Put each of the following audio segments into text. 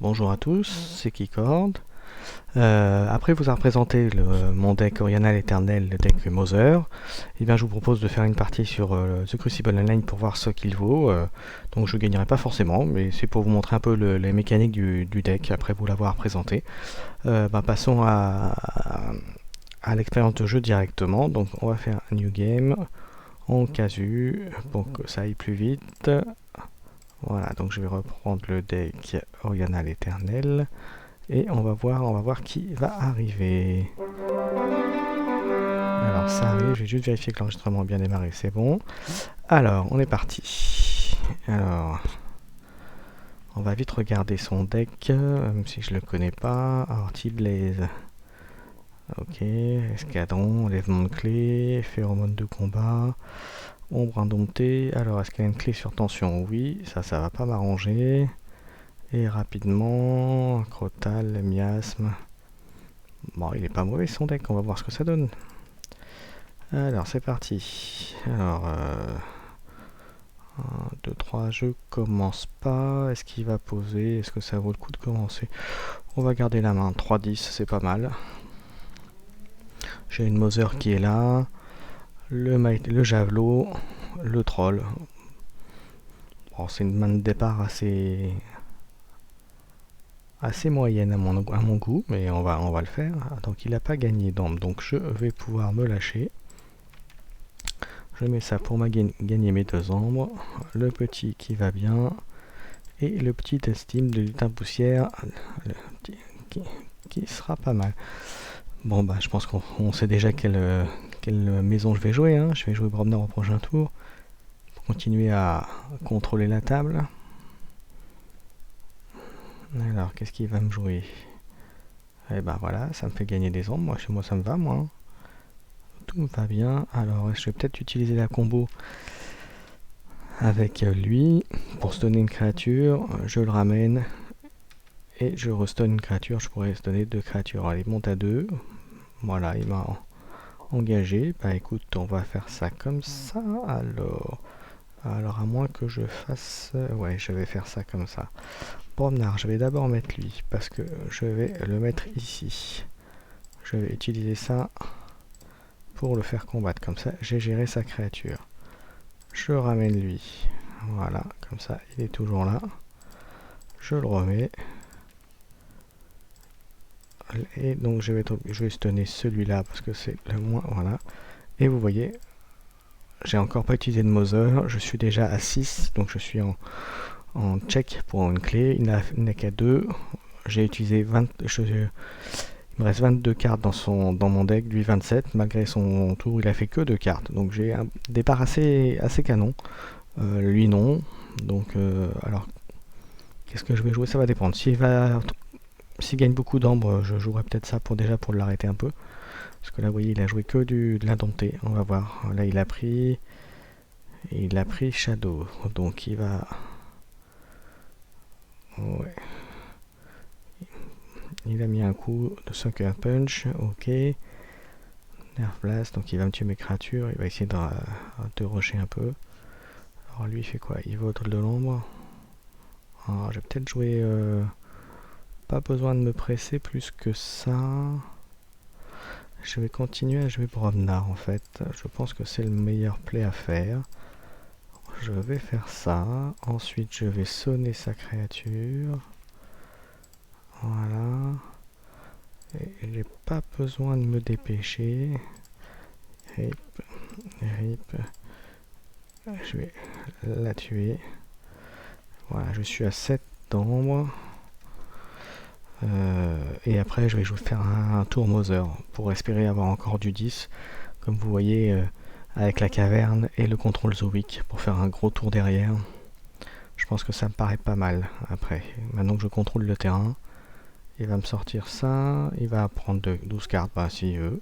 Bonjour à tous, c'est Keycord. Après vous avoir présenté mon deck Oriana l'Éternel, le deck Mother, eh bien je vous propose de faire une partie sur The Crucible Online pour voir ce qu'il vaut. Donc je ne gagnerai pas forcément, mais c'est pour vous montrer un peu les mécaniques du deck après vous l'avoir présenté. Passons à l'expérience de jeu directement. Donc on va faire un New Game en casu pour que ça aille plus vite. Voilà, donc je vais reprendre le deck Oriana l'Éternel. Et on va voir qui va arriver. Alors ça arrive, je vais juste vérifier que l'enregistrement a bien démarré, c'est bon. Alors, on est parti. Alors, on va vite regarder son deck, même si je le connais pas. Orty Blaze. Ok, escadron, enlèvement de clé, phéromone de combat, ombre indomptée. Alors, est-ce qu'il y a une clé sur tension? Oui, ça va pas m'arranger. Et rapidement, Crotal, miasme. Bon, il est pas mauvais son deck, on va voir ce que ça donne. Alors, c'est parti. Alors, 1, 2, 3, je commence pas. Est-ce qu'il va poser? Est-ce que ça vaut le coup de commencer? On va garder la main. 3-10, c'est pas mal. J'ai une Mother qui est là. Le javelot. Le troll. Bon, c'est une main de départ assez moyenne à mon goût, mais on va le faire. Donc, il n'a pas gagné d'ambre, donc je vais pouvoir me lâcher. Je mets ça pour gagner mes 2 ombres. Le petit qui va bien. Et le petit estime de lutin poussière qui sera pas mal. Bon je pense qu'on sait déjà quelle maison je vais jouer. Hein. Je vais jouer Brobner au prochain tour. Pour continuer à contrôler la table. Alors qu'est-ce qu'il va me jouer? Et voilà, ça me fait gagner des ombres. Chez moi ça me va moi. Tout me va bien. Alors je vais peut-être utiliser la combo avec lui pour se donner une créature. Je le ramène et je restonne une créature. Je pourrais se donner 2 créatures. Allez, monte à 2. Voilà, il m'a engagé. Écoute, on va faire ça comme ça. Alors à moins que je fasse... Ouais, je vais faire ça comme ça. Bromnar, je vais d'abord mettre lui parce que je vais le mettre ici. Je vais utiliser ça pour le faire combattre. Comme ça, j'ai géré sa créature. Je ramène lui. Voilà, comme ça, il est toujours là. Je le remets. Et donc je vais stunner celui-là parce que c'est le moins... Voilà. Et vous voyez, j'ai encore pas utilisé de Mother. Je suis déjà à 6, donc je suis en check pour une clé. Il n'a qu'à 2. J'ai utilisé 20... il me reste 22 cartes dans mon deck, lui 27. Malgré son tour, il a fait que 2 cartes. Donc j'ai un départ assez canon. Lui non. Donc alors, qu'est-ce que je vais jouer? Ça va dépendre. S'il gagne beaucoup d'ambre, je jouerai peut-être ça pour l'arrêter un peu. Parce que là, vous voyez, il a joué que de l'indompté. On va voir. Là, il a pris Shadow. Donc, il va... Ouais. Il a mis un coup de Sucker Punch. Ok. Nerf Blast. Donc, il va me tuer mes créatures. Il va essayer de rusher un peu. Alors, lui, il fait quoi? Il vote de l'ombre. Alors, je vais peut-être jouer... Pas besoin de me presser plus que ça. Je vais continuer à jouer Bromnar en fait. Je pense que c'est le meilleur play à faire. Je vais faire ça. Ensuite, je vais sonner sa créature. Voilà. Et j'ai pas besoin de me dépêcher. Rip. Rip. Je vais la tuer. Voilà, je suis à 7 d'ombre. Et après, je vais faire un tour Mother pour espérer avoir encore du 10. Comme vous voyez, avec la caverne et le contrôle Zowick pour faire un gros tour derrière. Je pense que ça me paraît pas mal après. Maintenant que je contrôle le terrain, il va me sortir ça. Il va prendre 12 cartes, s'il veut.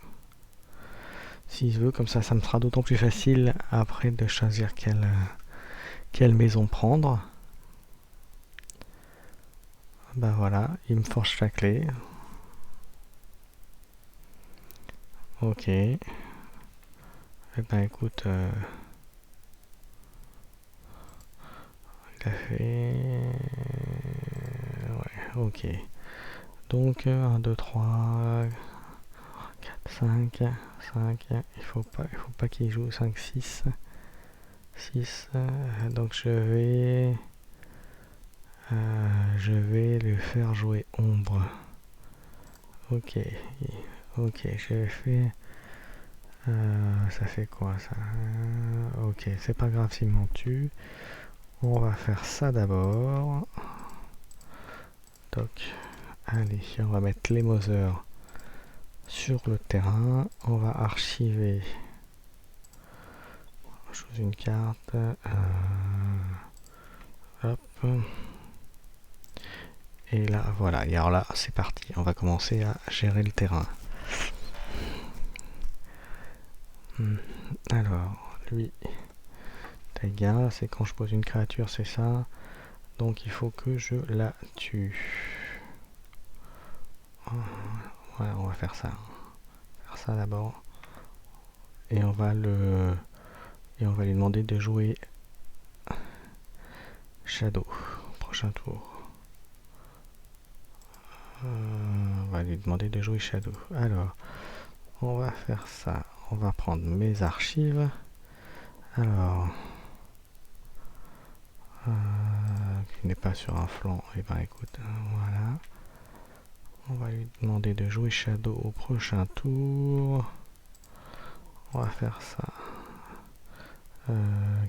S'il veut, comme ça me sera d'autant plus facile après de choisir quelle maison prendre. Voilà, il me force la clé. Ok. Eh écoute, il a fait... Ouais, ok. Donc 1, 2, 3, 4, 5, 5, il faut pas qu'il joue 5, 6. 6, donc je vais le faire jouer ombre. Ok, ok, je fais... ça fait quoi ça? Ok, c'est pas grave s'il m'en tue. On va faire ça d'abord. Toc. Allez, on va mettre les Mother sur le terrain. On va archiver. Je choisis une carte. Hop. Et là, voilà. Et alors là, c'est parti. On va commencer à gérer le terrain. Alors, lui, Taiga, c'est quand je pose une créature, c'est ça. Donc il faut que je la tue. Ouais, on va faire ça. Faire ça d'abord. Et on va lui demander de jouer Shadow. Prochain tour. On va lui demander de jouer Shadow. Alors, on va faire ça. On va prendre mes archives. Alors, qui n'est pas sur un flanc. Et ben écoute, voilà. On va lui demander de jouer Shadow au prochain tour. On va faire ça.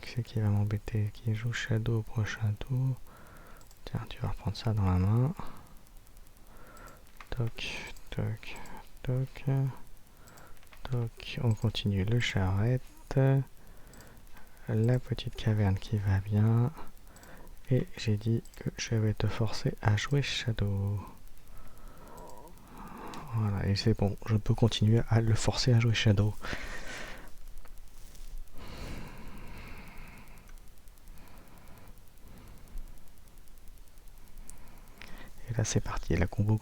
Qui c'est qui va m'embêter? Qui joue Shadow au prochain tour? Tiens, tu vas reprendre ça dans la main. Toc, toc, toc. Toc. On continue le charrette. La petite caverne qui va bien. Et j'ai dit que je vais te forcer à jouer Shadow. Voilà, et c'est bon, je peux continuer à le forcer à jouer Shadow. Et là c'est parti, la combo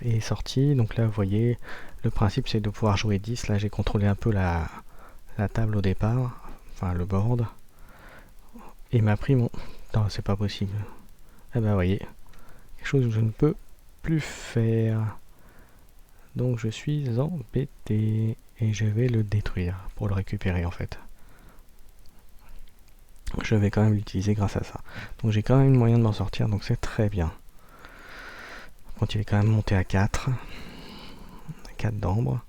est sortie. Donc là vous voyez, le principe c'est de pouvoir jouer 10. Là j'ai contrôlé un peu la table au départ, enfin le board. Et il m'a pris mon... Non, c'est pas possible. Eh ben vous voyez, quelque chose que je ne peux plus faire. Donc je suis embêté et je vais le détruire pour le récupérer en fait. Je vais quand même l'utiliser grâce à ça. Donc j'ai quand même une moyen de m'en sortir, donc c'est très bien. Quand il est quand même monté à 4 d'ambre,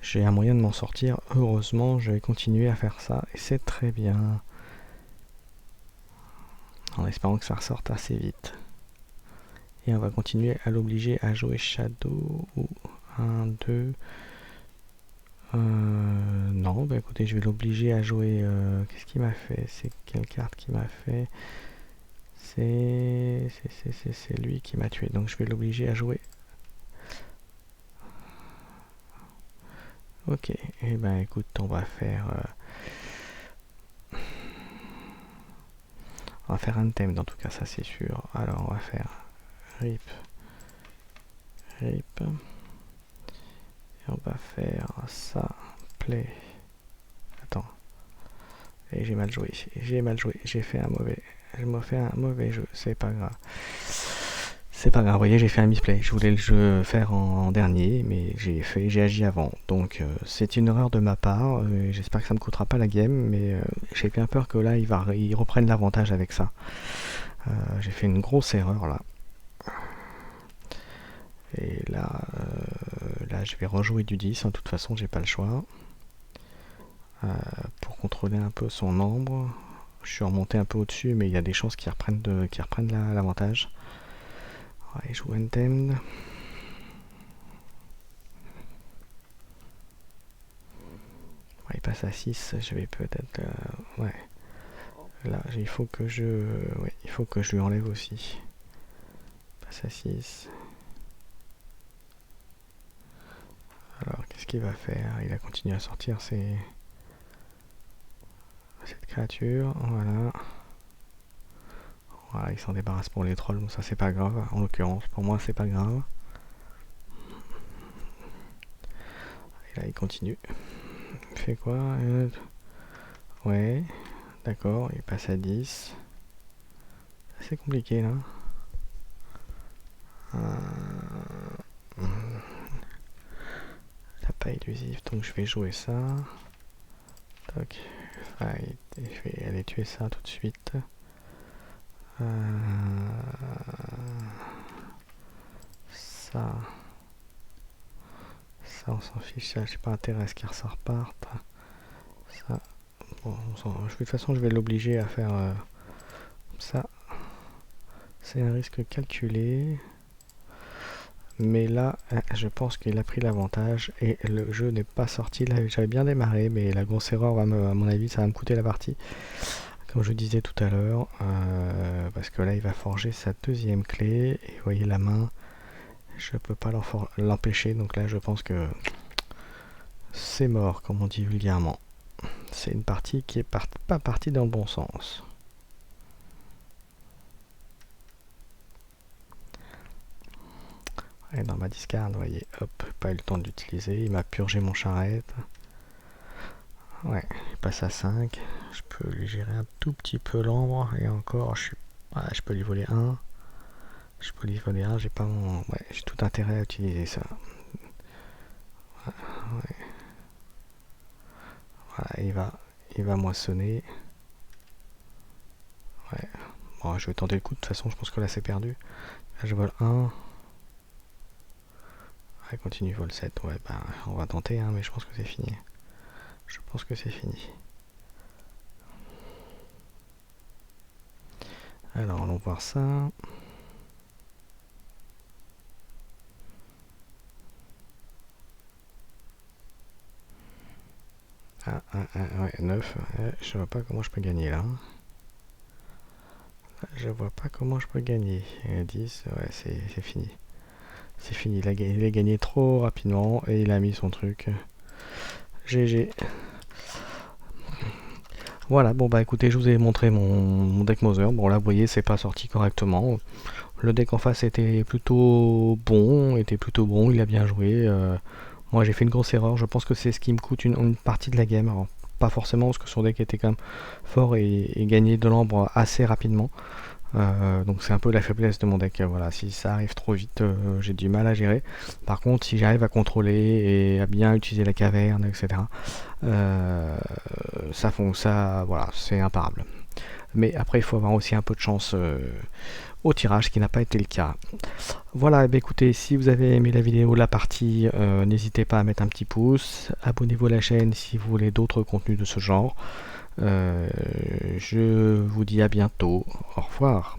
j'ai un moyen de m'en sortir. Heureusement, je vais continuer à faire ça et c'est très bien. En espérant que ça ressorte assez vite. Et on va continuer à l'obliger à jouer Shadow ou 1, 2. Non, bah écoutez, je vais l'obliger à jouer. Qu'est-ce qu'il m'a fait? C'est quelle carte qu'il m'a fait? C'est lui qui m'a tué. Donc je vais l'obliger à jouer. Ok, et ben écoute, on va faire. On va faire un thème, en tout cas, ça c'est sûr. Alors on va faire RIP. RIP. Et on va faire ça. Play. Attends. Et j'ai mal joué. J'ai fait un mauvais. Je me fais un mauvais jeu. C'est pas grave. C'est pas grave. Vous voyez, j'ai fait un misplay. Je voulais le jeu faire en dernier, mais j'ai agi avant. Donc c'est une erreur de ma part. J'espère que ça me coûtera pas la game, mais j'ai bien peur que là ils reprennent l'avantage avec ça. J'ai fait une grosse erreur là. Et là je vais rejouer du 10. De toute façon, j'ai pas le choix. Pour contrôler un peu son ombre. Je suis remonté un peu au-dessus, mais il y a des chances qu'ils reprennent l'avantage. Ouais, je joue Untamed. Ouais, il passe à 6, je vais peut-être... ouais. Là, il faut que je lui enlève aussi. Il passe à 6. Alors, qu'est-ce qu'il va faire? Il a continué à sortir cette créature, voilà. Voilà, il s'en débarrasse pour les trolls, ça c'est pas grave, en l'occurrence, pour moi c'est pas grave. Et là il continue. Il fait quoi? Ouais, d'accord, il passe à 10. C'est compliqué là. pas élusif, donc je vais jouer ça. Toc, fight, et je vais aller tuer ça tout de suite. Ça, on s'en fiche, j'ai pas intérêt à ce qu'il reparte. Ça, bon, de toute façon je vais l'obliger à faire ça. C'est un risque calculé. Mais là, je pense qu'il a pris l'avantage et le jeu n'est pas sorti. Là, j'avais bien démarré, mais la grosse erreur, à mon avis, ça va me coûter la partie. Comme je disais tout à l'heure, parce que là, il va forger sa deuxième clé. Et vous voyez la main, je peux pas l'empêcher. Donc là, je pense que c'est mort, comme on dit vulgairement. C'est une partie qui est pas partie dans le bon sens. Et dans ma discard, vous voyez, hop, pas eu le temps d'utiliser, il m'a purgé mon charrette. Ouais, il passe à 5. Je peux lui gérer un tout petit peu l'ombre, et encore, je peux lui voler un. Je peux lui voler un, j'ai pas mon. Ouais, j'ai tout intérêt à utiliser ça. Ouais. Voilà, il va moissonner. Ouais. Bon, je vais tenter le coup, de toute façon, je pense que là c'est perdu. Là, je vole 1. Continue vol 7, ouais, bah, on va tenter, hein, mais je pense que c'est fini. Je pense que c'est fini. Alors, allons voir ça. Ah, ouais, 9. Je vois pas comment je peux gagner là. Je vois pas comment je peux gagner. 10, ouais, c'est fini. C'est fini, il a gagné trop rapidement et il a mis son truc. GG. Voilà, bon bah écoutez, je vous ai montré mon deck Mother. Bon là, vous voyez, c'est pas sorti correctement. Le deck en face était plutôt bon, il a bien joué. Moi j'ai fait une grosse erreur, je pense que c'est ce qui me coûte une partie de la game. Alors, pas forcément parce que son deck était quand même fort et gagnait de l'ambre assez rapidement. Donc c'est un peu la faiblesse de mon deck. Voilà, si ça arrive trop vite, j'ai du mal à gérer. Par contre, si j'arrive à contrôler et à bien utiliser la caverne, etc., voilà, c'est imparable. Mais après, il faut avoir aussi un peu de chance au tirage, ce qui n'a pas été le cas. Voilà, écoutez, si vous avez aimé la vidéo, la partie, n'hésitez pas à mettre un petit pouce. Abonnez-vous à la chaîne si vous voulez d'autres contenus de ce genre. Je vous dis à bientôt. Au revoir.